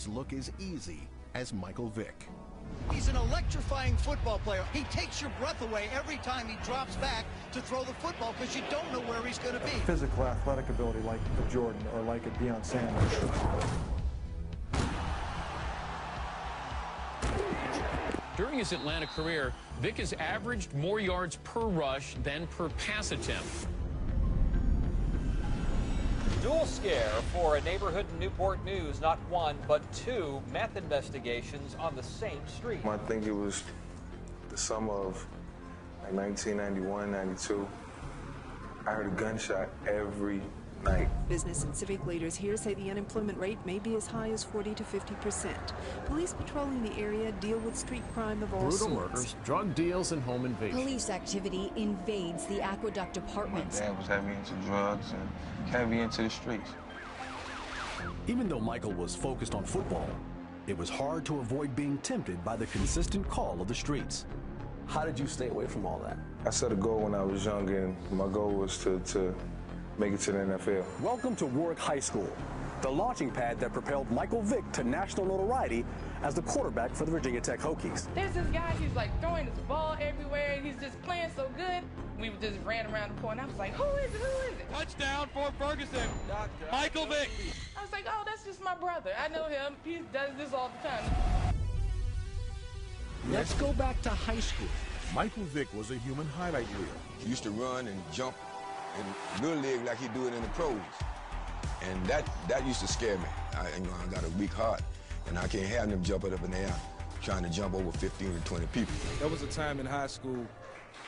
always look as easy as Michael Vick. He's an electrifying football player. He takes your breath away every time he drops back to throw the football because you don't know where he's going to be. Physical athletic ability like a Jordan or like a Deion Sanders. During his Atlanta career, Vick has averaged more yards per rush than per pass attempt. Dual scare for a neighborhood in Newport News. Not one, but two meth investigations on the same street. I think it was the summer of like 1991, 92. I heard a gunshot every night. Business and civic leaders here say the unemployment rate may be as high as 40 to 50%. Police patrolling the area deal with street crime of all sorts. Brutal murders, drug deals, and home invasions. Police activity invades the Aqueduct Apartments. My dad was heavy into drugs and heavy into the streets. Even though Michael was focused on football, it was hard to avoid being tempted by the consistent call of the streets. How did you stay away from all that? I set a goal when I was young, and my goal was to make it to the NFL. Welcome to Warwick High School, the launching pad that propelled Michael Vick to national notoriety as the quarterback for the Virginia Tech Hokies. There's this guy, he's like throwing his ball everywhere, and he's just playing so good. We just ran around the court, and I was like, who is it, who is it? Touchdown for Ferguson, Michael Vick. I was like, oh, that's just my brother. I know him, he does this all the time. Let's go back to high school. Michael Vick was a human highlight reel. He used to run and jump in little league like he do it in the pros. And that used to scare me. I got a weak heart, and I can't have them jumping up in the air trying to jump over 15 to 20 people. There was a time in high school,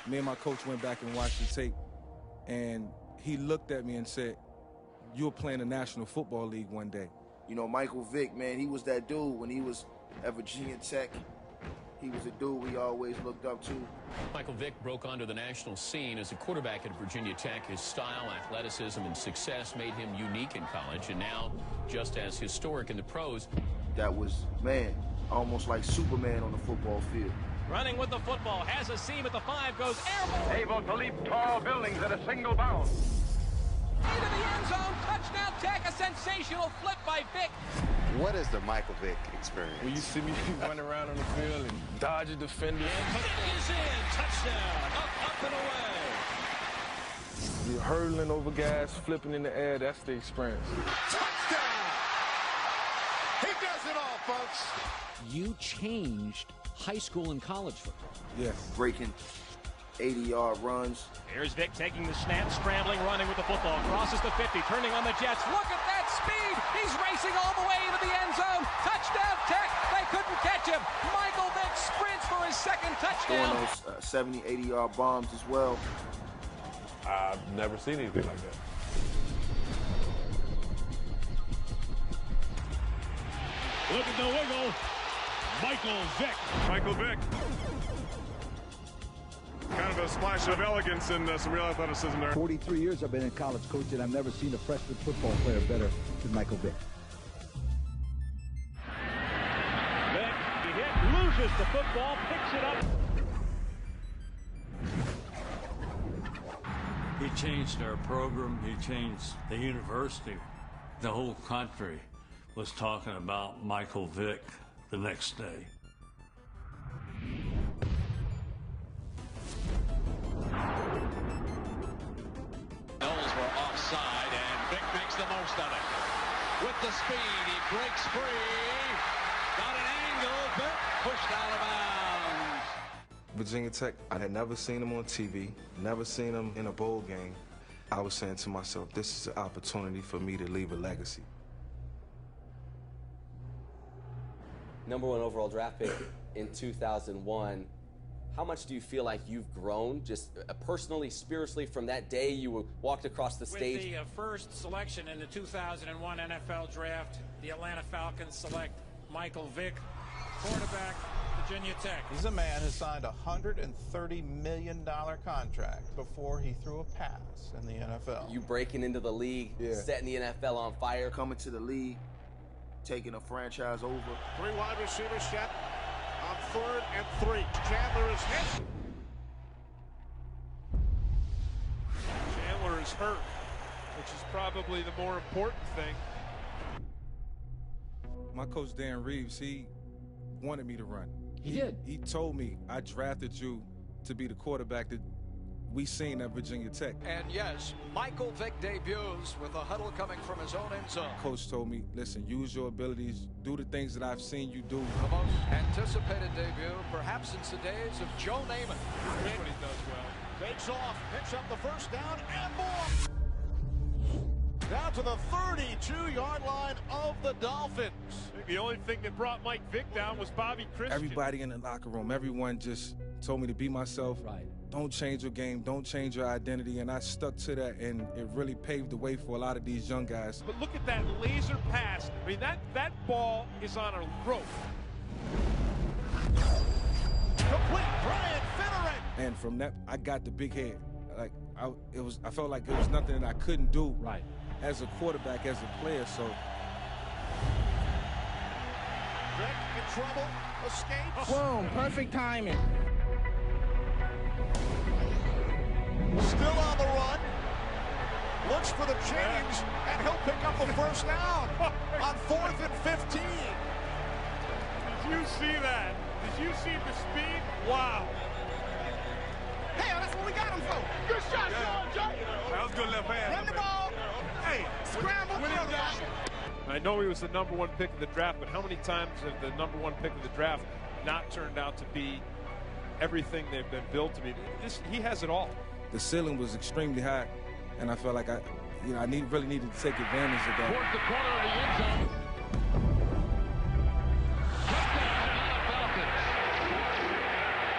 me and my coach went back and watched the tape, and he looked at me and said, you'll play in the National Football League one day. You know, Michael Vick, man, he was that dude when he was at Virginia Tech. He was a dude we always looked up to. Michael Vick broke onto the national scene as a quarterback at Virginia Tech. His style, athleticism, and success made him unique in college, and now just as historic in the pros. That was, man, almost like Superman on the football field. Running with the football, has a seam at the 5, goes airborne. Able to leap tall buildings at a single bound. Into the end zone, touchdown Tech, a sensational flip by Vick. What is the Michael Vick experience? When you see me run around on the field and dodge a defender. And Vick is in, touchdown, up and away. You're hurtling over guys, flipping in the air, that's the experience. Touchdown! He does it all, folks. You changed high school and college football. Yes. Breaking 80-yard runs. Here's Vick taking the snap, scrambling, running with the football, crosses the 50, turning on the Jets. Look at that speed! He's racing all the way into the end zone. Touchdown Tech! They couldn't catch him. Michael Vick sprints for his second touchdown. Throwing those 70, 80-yard bombs as well. I've never seen anything like that. Look at the wiggle. Michael Vick. Michael Vick. Kind of a splash of elegance and some real athleticism there. 43 years I've been in college coaching. I've never seen a freshman football player better than Michael Vick. Vick, he hit, loses the football, picks it up. He changed our program. He changed the university. The whole country was talking about Michael Vick the next day. Offside, and Vick makes the most of it. With the speed, he breaks free. Got an angle, Vick pushed out of bounds. Virginia Tech, I had never seen them on TV, never seen them in a bowl game. I was saying to myself, this is an opportunity for me to leave a legacy. #1 overall draft pick in 2001. How much do you feel like you've grown, just personally, spiritually, from that day you walked across the stage? With the first selection in the 2001 NFL Draft, the Atlanta Falcons select Michael Vick, quarterback, Virginia Tech. He's a man who signed a $130 million contract before he threw a pass in the NFL. You breaking into the league, setting the NFL on fire. Coming to the league, taking a franchise over. 3 wide receivers set. On 3rd and 3. Chandler is hit. Chandler is hurt, which is probably the more important thing. My coach, Dan Reeves, he wanted me to run. He did. He told me, I drafted you to be the quarterback that we seen at Virginia Tech. And yes, Michael Vick debuts with a huddle coming from his own end zone. Coach told me, listen, use your abilities, do the things that I've seen you do. The most anticipated debut, perhaps since the days of Joe Namath. Here's what he does well. Takes off, picks up the first down, and more. Down to the 32-yard line of the Dolphins. I think the only thing that brought Mike Vick down was Bobby Christian. Everybody in the locker room, everyone just told me to be myself. Right. Don't change your game, don't change your identity, and I stuck to that, and it really paved the way for a lot of these young guys. But look at that laser pass. I mean, that ball is on a rope. Complete, Brian Finneran. And from that, I got the big head. Like I felt like it was nothing that I couldn't do. Right. As a quarterback, as a player, so. Vick in trouble, escapes. Boom, perfect timing. Still on the run. Looks for the change, and he'll pick up the first down on 4th and 15. Did you see that? Did you see the speed? Wow. Hell, that's what we got him for. Good shot, Sean Johnson. That was good left hand. Run the ball. Hey, scramble quarterback. I know he was the #1 pick of the draft, but how many times have the #1 pick of the draft not turned out to be everything they've been built to be? He has it all. The ceiling was extremely high, and I felt like I really needed to take advantage of that. Towards the corner of the end zone.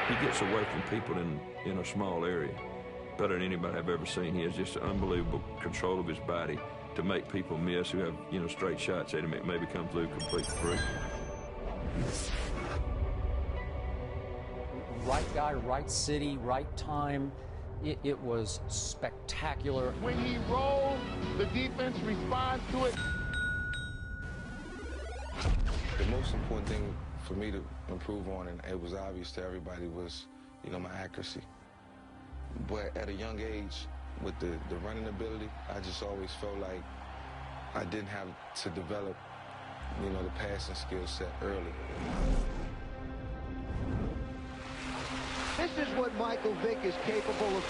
He gets away from people in a small area better than anybody I've ever seen. He has just unbelievable control of his body to make people miss who have, straight shots at him. It maybe come through complete free. Right guy, right city, right time. It was spectacular. When he rolls, the defense responds to it. The most important thing for me to improve on, and it was obvious to everybody, was, my accuracy. But at a young age, with the running ability, I just always felt like I didn't have to develop, the passing skill set early. This is what Michael Vick is capable of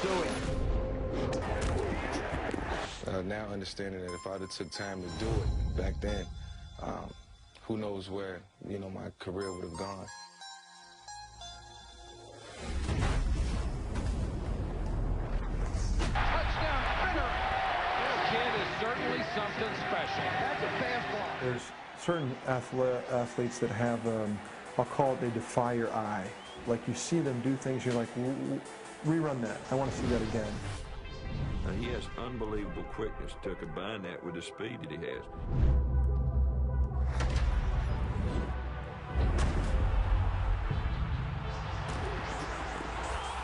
doing. Now understanding that if I'd have took time to do it back then, who knows where, my career would have gone. Touchdown, Finneran. This kid is certainly something special. That's a fastball. There's certain athletes that have, I'll call it, they defy your eye. Like, you see them do things, you're like, rerun that. I want to see that again. Now, he has unbelievable quickness to combine that with the speed that he has.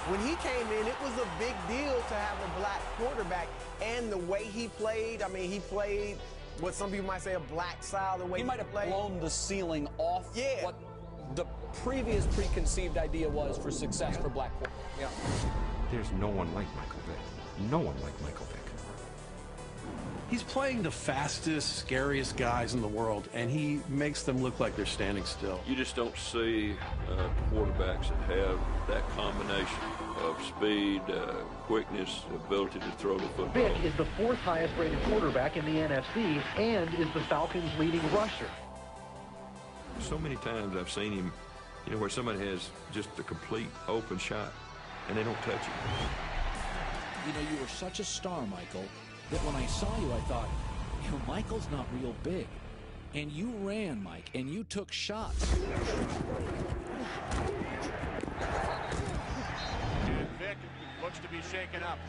When he came in, it was a big deal to have a black quarterback, and the way he played, he played what some people might say a black style, the way He might have blown the ceiling off what the previous preconceived idea was for success for black quarterbacks. Yeah. There's no one like Michael Vick. No one like Michael Vick. He's playing the fastest, scariest guys in the world, and he makes them look like they're standing still. You just don't see quarterbacks that have that combination of speed, quickness, ability to throw the football. Vick is the 4th highest rated quarterback in the NFC and is the Falcons' leading rusher. So many times I've seen him, where somebody has just a complete open shot and they don't touch him. You were such a star, Michael, that when I saw you, I thought, Michael's not real big. And you ran, Mike, and you took shots. Vick looks to be shaken up.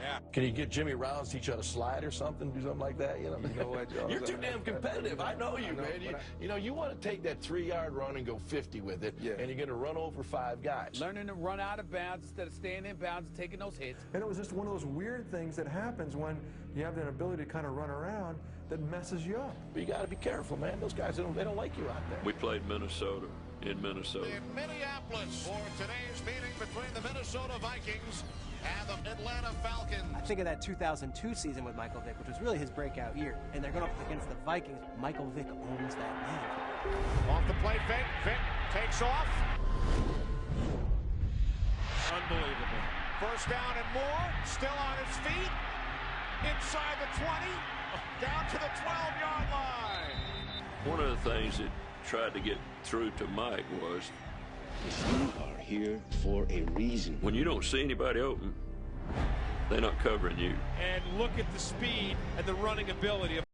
Yeah. Can you get Jimmy Rounds to teach you how to slide or something, do something like that? You know what, Joe? You're too damn competitive. I know you, man. You want to take that 3-yard run and go 50 with it, and you're going to run over 5 guys. Learning to run out of bounds instead of staying in bounds and taking those hits. And it was just one of those weird things that happens when you have that ability to kind of run around that messes you up. But you got to be careful, man. Those guys, they don't like you out there. We played Minnesota in Minnesota. In Minneapolis for today's meeting between the Minnesota Vikings and the Atlanta Falcons. I think of that 2002 season with Michael Vick, which was really his breakout year, and they're going up against the Vikings. Michael Vick owns that game. Off the play fake. Vick takes off. Unbelievable. First down and more. Still on his feet. Inside the 20. Down to the 12-yard line. One of the things that tried to get through to Mike was, you are here for a reason. When you don't see anybody open, they're not covering you. And look at the speed and the running ability of